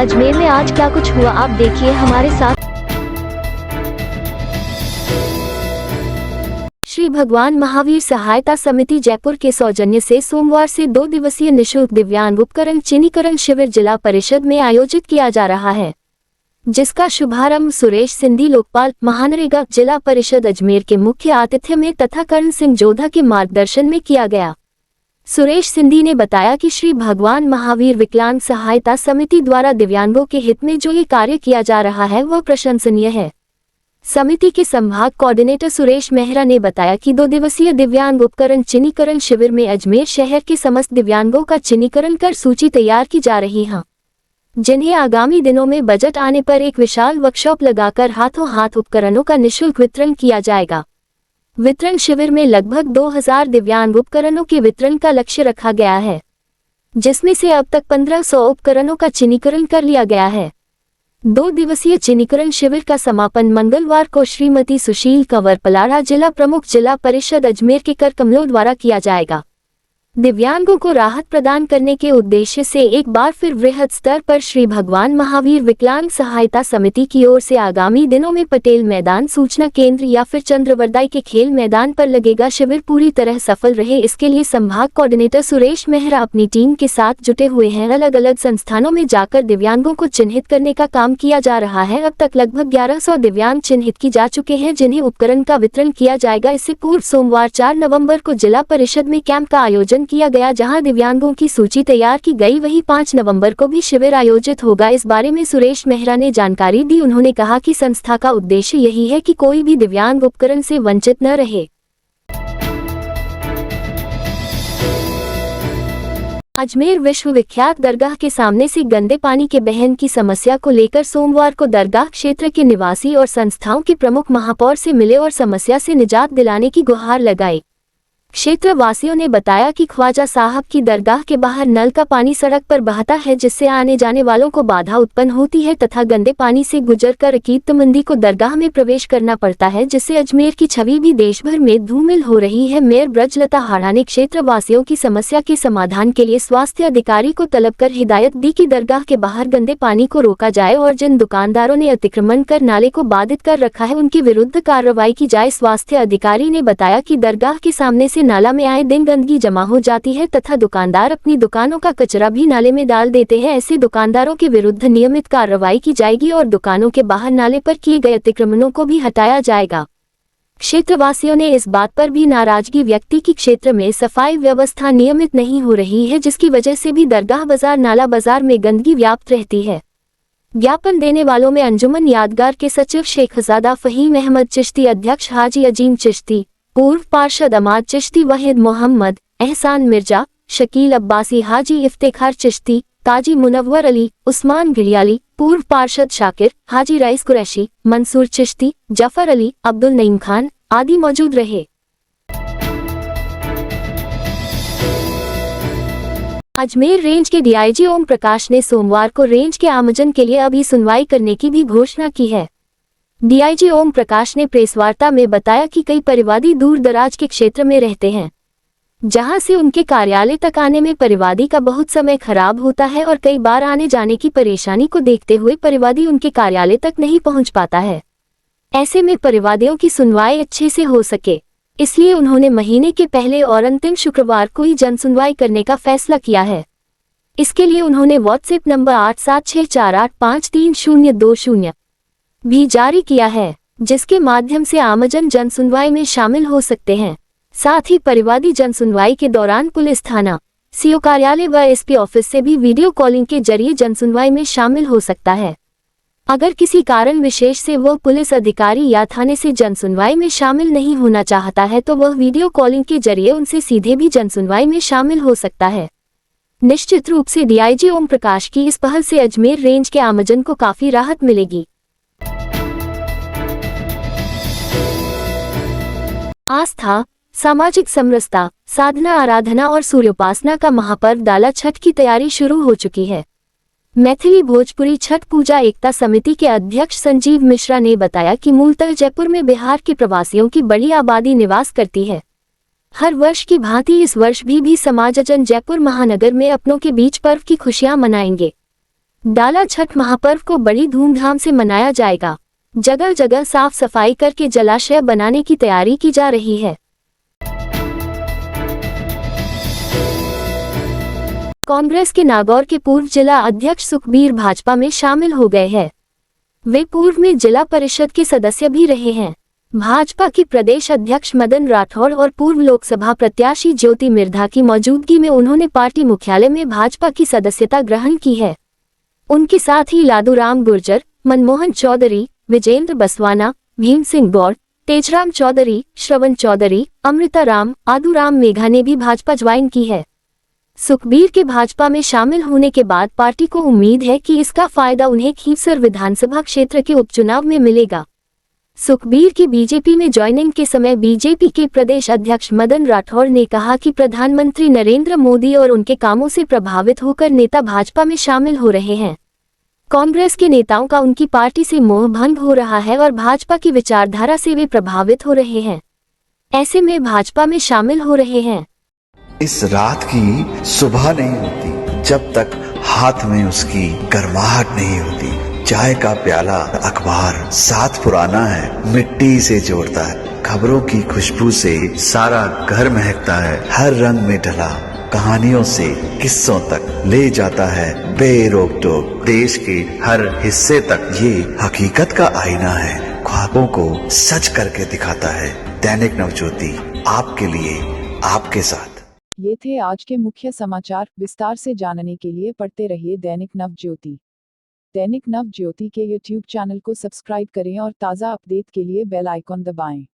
अजमेर में आज क्या कुछ हुआ आप देखिए हमारे साथ। श्री भगवान महावीर सहायता समिति जयपुर के सौजन्य से सोमवार से 2 दिवसीय निःशुल्क दिव्यांग उपकरण चिन्हीकरण शिविर जिला परिषद में आयोजित किया जा रहा है, जिसका शुभारंभ सुरेश सिंधी लोकपाल महानरेगा जिला परिषद अजमेर के मुख्य आतिथ्य में तथा कर्ण सिंह जोधा के मार्गदर्शन में किया गया। सुरेश सिंधी ने बताया कि श्री भगवान महावीर विकलांग सहायता समिति द्वारा दिव्यांगों के हित में जो ये कार्य किया जा रहा है वह प्रशंसनीय है। समिति के संभाग कोऑर्डिनेटर सुरेश मेहरा ने बताया कि 2 दिवसीय दिव्यांग उपकरण चिन्हीकरण शिविर में अजमेर शहर के समस्त दिव्यांगों का चिन्हीकरण कर सूची तैयार की जा रही है, जिन्हें आगामी दिनों में बजट आने पर एक विशाल वर्कशॉप लगाकर हाथों हाथ उपकरणों का निःशुल्क वितरण किया जाएगा। वितरण शिविर में लगभग 2000 दिव्यांग उपकरणों के वितरण का लक्ष्य रखा गया है, जिसमें से अब तक 1500 उपकरणों का चिन्हीकरण कर लिया गया है। 2 दिवसीय चिन्हीकरण शिविर का समापन मंगलवार को श्रीमती सुशील कंवर पलाड़ा जिला प्रमुख जिला परिषद अजमेर के कर कमलों द्वारा किया जाएगा। दिव्यांगों को राहत प्रदान करने के उद्देश्य से एक बार फिर वृहद स्तर पर श्री भगवान महावीर विकलांग सहायता समिति की ओर से आगामी दिनों में पटेल मैदान सूचना केंद्र या फिर चंद्रवरदाई के खेल मैदान पर लगेगा। शिविर पूरी तरह सफल रहे, इसके लिए संभाग कोऑर्डिनेटर सुरेश मेहरा अपनी टीम के साथ जुटे हुए हैं। अलग अलग संस्थानों में जाकर दिव्यांगों को चिन्हित करने का काम किया जा रहा है। अब तक लगभग 1100 दिव्यांग चिन्हित की जा चुके हैं, जिन्हें उपकरण का वितरण किया जाएगा। इससे पूर्व सोमवार 4 नवम्बर को जिला परिषद में कैंप का आयोजन किया गया, जहां दिव्यांगों की सूची तैयार की गई। वहीं 5 नवंबर को भी शिविर आयोजित होगा। इस बारे में सुरेश मेहरा ने जानकारी दी। उन्होंने कहा कि संस्था का उद्देश्य यही है कि कोई भी दिव्यांग उपकरण से वंचित न रहे। अजमेर विश्वविख्यात दरगाह के सामने से गंदे पानी के बहन की समस्या को लेकर सोमवार को दरगाह क्षेत्र के निवासी और संस्थाओं के प्रमुख महापौर से मिले और समस्या से निजात दिलाने की गुहार लगाई। क्षेत्र वासियों ने बताया कि ख्वाजा साहब की दरगाह के बाहर नल का पानी सड़क पर बहता है, जिससे आने जाने वालों को बाधा उत्पन्न होती है तथा गंदे पानी से गुजरकर अकीदतमंदी को दरगाह में प्रवेश करना पड़ता है, जिससे अजमेर की छवि भी देश भर में धूमिल हो रही है। मेयर ब्रजलता हाड़ा ने क्षेत्र वासियों की समस्या के समाधान के लिए स्वास्थ्य अधिकारी को तलब कर हिदायत दी कि दरगाह के बाहर गंदे पानी को रोका जाए और जिन दुकानदारों ने अतिक्रमण कर नाले को बाधित कर रखा है उनके विरुद्ध कार्रवाई की जाए। स्वास्थ्य अधिकारी ने बताया कि दरगाह के सामने से नाला में आए दिन गंदगी जमा हो जाती है तथा दुकानदार अपनी दुकानों का कचरा भी नाले में डाल देते हैं। ऐसे दुकानदारों के विरुद्ध नियमित कार्रवाई की जाएगी और दुकानों के बाहर नाले पर किए गए अतिक्रमणों को भी हटाया जाएगा। क्षेत्रवासियों ने इस बात पर भी नाराजगी व्यक्त की कि क्षेत्र में सफाई व्यवस्था नियमित नहीं हो रही है, जिसकी वजह से भी दरगाह बाजार नाला बाजार में गंदगी व्याप्त रहती है। ज्ञापन देने वालों में अंजुमन यादगार के सचिव शेखजादा फहीम अहमद चिश्ती, अध्यक्ष हाजी अजीम चिश्ती, पूर्व पार्षद अमाद चिश्ती, वहीद मोहम्मद, एहसान मिर्जा, शकील अब्बासी, हाजी इफ्तेखार चिश्ती, काजी मुनव्वर अली, उस्मान घिड़ियाली, पूर्व पार्षद शाकिर, हाजी रईस कुरैशी, मंसूर चिश्ती, जफर अली, अब्दुल नईम खान आदि मौजूद रहे। अजमेर रेंज के डीआईजी ओम प्रकाश ने सोमवार को रेंज के आमजन के लिए अभी सुनवाई करने की भी घोषणा की है। डीआईजी ओम प्रकाश ने प्रेस वार्ता में बताया कि कई परिवादी दूर दराज के क्षेत्र में रहते हैं, जहां से उनके कार्यालय तक आने में परिवादी का बहुत समय खराब होता है और कई बार आने जाने की परेशानी को देखते हुए परिवादी उनके कार्यालय तक नहीं पहुंच पाता है। ऐसे में परिवादियों की सुनवाई अच्छे से हो सके, इसलिए उन्होंने महीने के पहले और अंतिम शुक्रवार को ही जन सुनवाई करने का फैसला किया है। इसके लिए उन्होंने व्हाट्सएप नंबर 8764853020 भी जारी किया है, जिसके माध्यम से आमजन जन सुनवाई में शामिल हो सकते हैं। साथ ही परिवादी जन सुनवाई के दौरान पुलिस थाना, सीओ कार्यालय व एसपी ऑफिस से भी वीडियो कॉलिंग के जरिए जन सुनवाई में शामिल हो सकता है। अगर किसी कारण विशेष से वह पुलिस अधिकारी या थाने से जन सुनवाई में शामिल नहीं होना चाहता है तो वह वीडियो कॉलिंग के जरिए उनसे सीधे भी जन सुनवाई में शामिल हो सकता है। निश्चित रूप से डीआईजी ओम प्रकाश की इस पहल से अजमेर रेंज के आमजन को काफी राहत मिलेगी। आस्था, सामाजिक समरसता, साधना, आराधना और सूर्योपासना का महापर्व डाला छठ की तैयारी शुरू हो चुकी है। मैथिली भोजपुरी छठ पूजा एकता समिति के अध्यक्ष संजीव मिश्रा ने बताया कि मूलतः जयपुर में बिहार के प्रवासियों की बड़ी आबादी निवास करती है। हर वर्ष की भांति इस वर्ष भी समाजजन जयपुर महानगर में अपनों के बीच पर्व की खुशियां मनाएंगे। डाला छठ महापर्व को बड़ी धूमधाम से मनाया जाएगा। जगह जगह साफ सफाई करके जलाशय बनाने की तैयारी की जा रही है। कांग्रेस के नागौर के पूर्व जिला अध्यक्ष सुखबीर भाजपा में शामिल हो गए हैं। वे पूर्व में जिला परिषद के सदस्य भी रहे हैं। भाजपा की प्रदेश अध्यक्ष मदन राठौड़ और पूर्व लोकसभा प्रत्याशी ज्योति मिर्धा की मौजूदगी में उन्होंने पार्टी मुख्यालय में भाजपा की सदस्यता ग्रहण की है। उनके साथ ही लादूराम गुर्जर, मनमोहन चौधरी, विजेंद्र बसवाना, भीम सिंह गौड़, तेजराम चौधरी, श्रवण चौधरी, अमृता राम, आदूराम मेघा ने भी भाजपा ज्वाइन की है। सुखबीर के भाजपा में शामिल होने के बाद पार्टी को उम्मीद है कि इसका फायदा उन्हें खींवसर विधानसभा क्षेत्र के उपचुनाव में मिलेगा। सुखबीर की बीजेपी में ज्वाइनिंग के समय बीजेपी के प्रदेश अध्यक्ष मदन राठौड़ ने कहा कि प्रधानमंत्री नरेंद्र मोदी और उनके कामों से प्रभावित होकर नेता भाजपा में शामिल हो रहे हैं। कांग्रेस के नेताओं का उनकी पार्टी से मोह भंग हो रहा है और भाजपा की विचारधारा से वे प्रभावित हो रहे हैं। ऐसे में भाजपा में शामिल हो रहे हैं। इस रात की सुबह नहीं होती जब तक हाथ में उसकी गर्माहट नहीं होती। चाय का प्याला, अखबार साथ पुराना है, मिट्टी से जोड़ता है। खबरों की खुशबू से सारा घर महकता है। हर रंग में ढला कहानियों से किस्सों तक ले जाता है बेरोक टोक। देश के हर हिस्से तक ये हकीकत का आईना है। ख्वाबों को सच करके दिखाता है। दैनिक नवज्योति, आपके लिए, आपके साथ। ये थे आज के मुख्य समाचार। विस्तार से जानने के लिए पढ़ते रहिए दैनिक नवज्योति। दैनिक नवज्योति के YouTube चैनल को सब्सक्राइब करें और ताज़ा अपडेट के लिए बेल आइकॉन दबाएं।